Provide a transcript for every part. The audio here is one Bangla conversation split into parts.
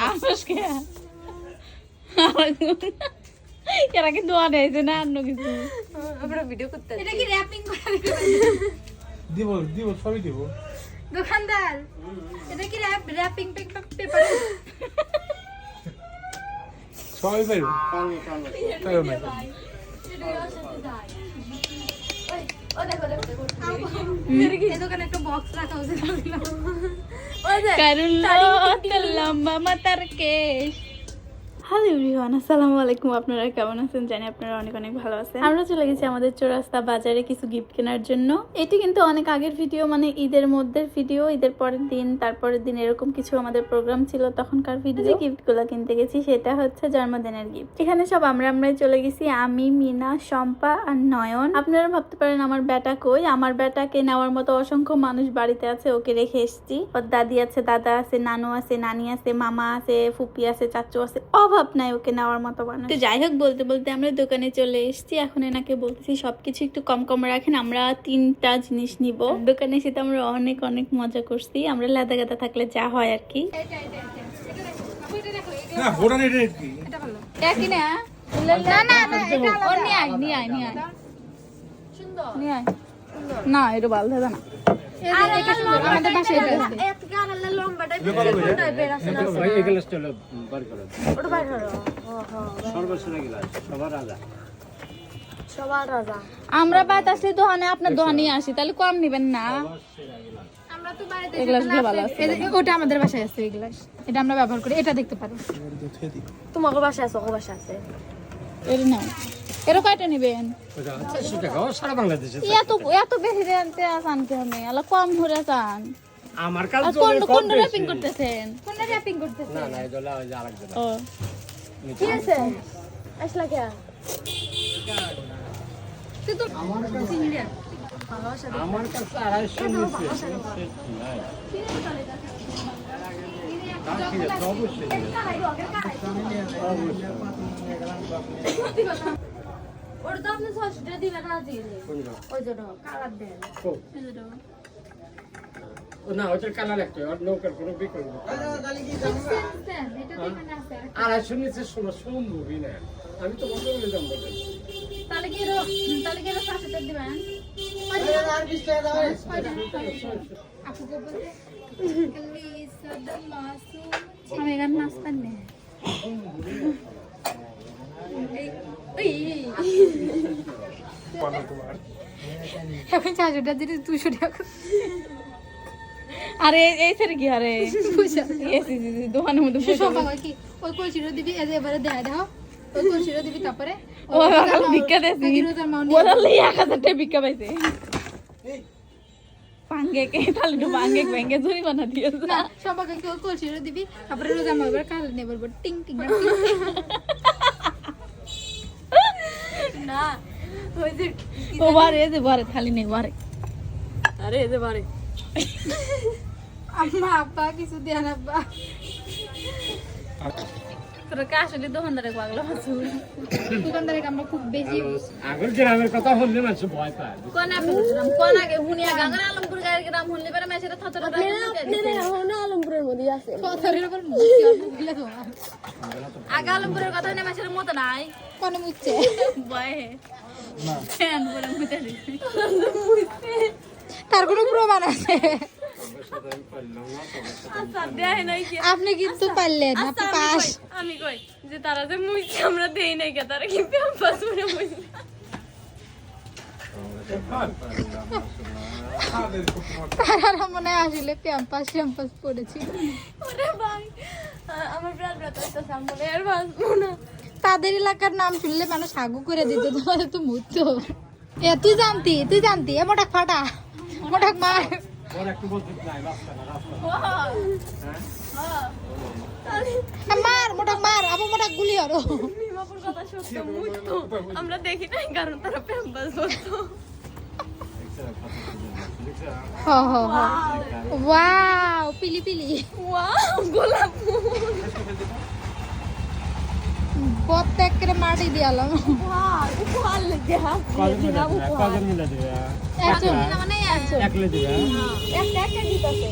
আজকে এরা কি দোয়া নেইছে না অন্য কিছু আমরা ভিডিও করতে এটা কি র‍্যাপিং করে দিব সবই দিব দোকানদার এটা কি র‍্যাপিং পেপার সবই পাইব তাই না এই দোকানে একটা বক্স রাখা উচিত লম্বা মাতার কেশ। হ্যালো এভরিওয়ান, আসসালামু আলাইকুম। আপনারা কেমন আছেন? জানি আপনারা অনেক অনেক ভালো আছেন। আমরা চলে গেছি আমাদের চৌরাস্তা বাজারে কিছু গিফট কেনার জন্য। এটি কিন্তু অনেক আগের ভিডিও, মানে ঈদের মধ্যের ভিডিও, ঈদের পরের দিন তারপরের দিন এরকম কিছু আমাদের প্রোগ্রাম ছিল তখনকার ভিডিও। যে গিফটগুলো কিনতে গেছি সেটা হচ্ছে জন্মদিনের গিফট। এখানে সব আমরাই চলে গেছি, আমি, মিনা, শম্পা আর নয়ন। আপনারা ভাবতে পারেন আমার বেটা কই? আমার বেটাকে নেওয়ার মতো অসংখ্য মানুষ বাড়িতে আছে, ওকে রেখে এসেছি। ওর দাদি আছে, দাদা আছে, নানু আছে, নানি আছে, মামা আছে, ফুপি আছে, চাচু আছে, অভাব নাই ওকে নেওয়ার মতো মানুষ। তো যাই হোক, বলতে বলতে আমরা দোকানে চলে এসেছি। এখন এনাকে বলতেছি সবকিছু একটু কম কম রাখেন, আমরা 3টা জিনিস নিব। দোকানে এসে তো আমরা অনেক অনেক মজা করছি, আমরা লেদা গাদা থাকলে যা হয় আর কি। না ঘোড়া নেই রে কি এটা ভালো একই না না না এটা ওর নিয়ে আয় সুন্দর নিয়ে আয় না, এটা ভালো দাদা না। আমাদের বাসায় এটা আছে আমরা বাদ আসলে দোকানে আপনার দোকানে আসি, তাহলে কম নিবেন না। আমরা তো বাড়িতে এই গ্লাসগুলো ভালো আছে। ওটা আমাদের বাসায় আছে, এই গ্লাস এটা আমরা ব্যবহার করি, এটা দেখতে পারো। তোমার বাসায় আছে, ওর বাসায় আছে। এর নাও, এর কয়টা নিবেন? সারা বাংলাদেশে এত এত বেশি রেন্টে আসান কেন? আলা কম ধরে আসান। আমার কাছে কোন কোন র‍্যাপিং করতেছেন? কোনটা র‍্যাপিং করতেছে? না না এগুলা ওই যে আরেকজন ও কি আছে আসলা কে তুই তো আমার কাছে 250 নিচ্ছে নাই অবশ্যই ওর তো আপনি 600 টাকা দিবেন না দিলে ওই জন্য কালার দেন ও না ওটার কালার একটা আর নৌকার কোনো বিকল্প এটা তো এখানে আছে। 250 নিচ্ছে সম্ভবই না। আমি তো বলতে বলে দাম বলেন তাহলে কি 700 টাকা দিবেন? আপু কো বলতে লিসাদ মাসুম আমি গান নাচতাম না। এখন 400 টাকা দিলে 200 টাকা আরে এই সেরে কি আরে পয়সা এসি দোকানের মধ্যে সব বাবা কি ওই কলসিটা দিবি, এবারে দেয়া দাও ওই কলসিটা দিবি, তারপরে ও ভিক্ষা দেছি ওরা লই 1000 টাকা ভিক্ষা পাইছে। পাঙ্গে কে তাহলে তো পাঙ্গে ভেঙে জরিমানা দিয়েছে না সবাইকে কি ওই কলসিটা দিবি, তারপরে রোজা মারবার কাল নেবার টিং টিং না ওই যে ও বারে এই যে বারে খালি নেই বারে। আরে এই যে বারে আম্মা আব্বা কিছু দেয়া না আব্বা। তোরা কা আসলে দোকানদারে পাগল আছে। দোকানদারকে আমরা খুব বেশি আগের গ্রামের কথা বললে মানুষ ভয় পায়। কোন আপনি কোন আগে হুনিয়া গাঙ্গা আলমপুর গায়ের গ্রাম হুনলে পরে মেসেটা থতরা আলমপুরের মধ্যে আছে কথার উপর মুখলে তোমার আগে আলমপুরের কথা না মেসের মত নাই কোনে মুচ্ছে বয়ে না ফ্যান বলে মুতে দিছে। তার কোনো প্রমাণ আছে? আচ্ছা দেয় নাই কি আপনি কিন্তু পারলেন, আপনি পাস। আমি কই যে তারা যে মুইছে আমরা দেই নাই কে, তারা কি পাস করে মুইছে। তারা মনে হয় আসলে প্যাম্পাস পড়েছি। ওরে ভাই আমার ব্রাত ব্রাত তো সামনে আর বাসবো না। তাদের এলাকার নাম শুনলে মানুষ হাগু করে দিত, তোমাদের তো মুতো। এ তুই জানতি এ মোটাক ফাটা মোটাক মার ওর একটু বলতে নাই রাস্তা না মার মোটাক মার আবার মোটাক গুলি হরো। মিমাপুর কথা সত্য মুইতো আমরা দেখি নাই, কারণ তারা প্যাম্পাস করতো। হ হ হ ওয়াও পিলি পিলি ওয়াও গোলাপ ফুল প্রত্যেক করে মাটি দিয়ালাম। ওয়াও উপহার লেগে হ্যাঁ কাজের মিলা দিবে মানে একলে দিবে একটা একটা দিতেছে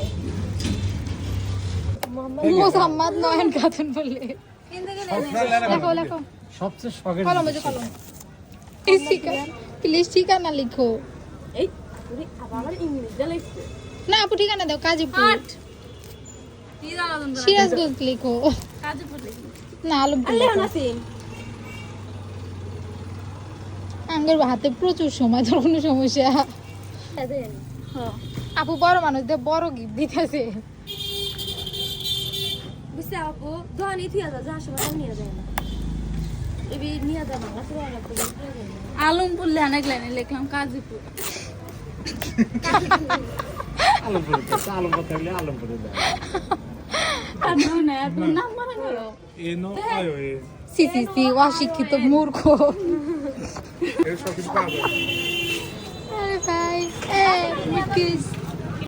মোসাম্মদ নয়ন খাতুন বলে লেখো লেখো সবচেয়ে শখের কলম ওই যে কলম প্লিজ ঠিকানা লিখো এই ওরে আবার ইংলিশে লিখছে না আপু ঠিকানা দাও কাজীপুর সিরাজগঞ্জ লিখো না আলমপুর আল্লাহ লিখো। নাসিম আঙ্গের হাতে প্রচুর সময় তোর কোনো সমস্যা দেন আপু বড় মানুষদের বড় গিফট দিতেছে বুঝছে আপু দোকানে থিয়া যা যা সময় নিয়ে যায় না এবি নিয়ে যায় বাংলা শুরু হলো তো আলমপুর অনেক লাইনে লিখলাম কাজীপুর। আলমপুর থাকলে আলমপুরে দেয় আর না এত নাম মনে করো এনো আয়ো এ সি সি সি অশিক্ষিত মূর্খ এর সব কিছু পাবে আরে ভাই কিস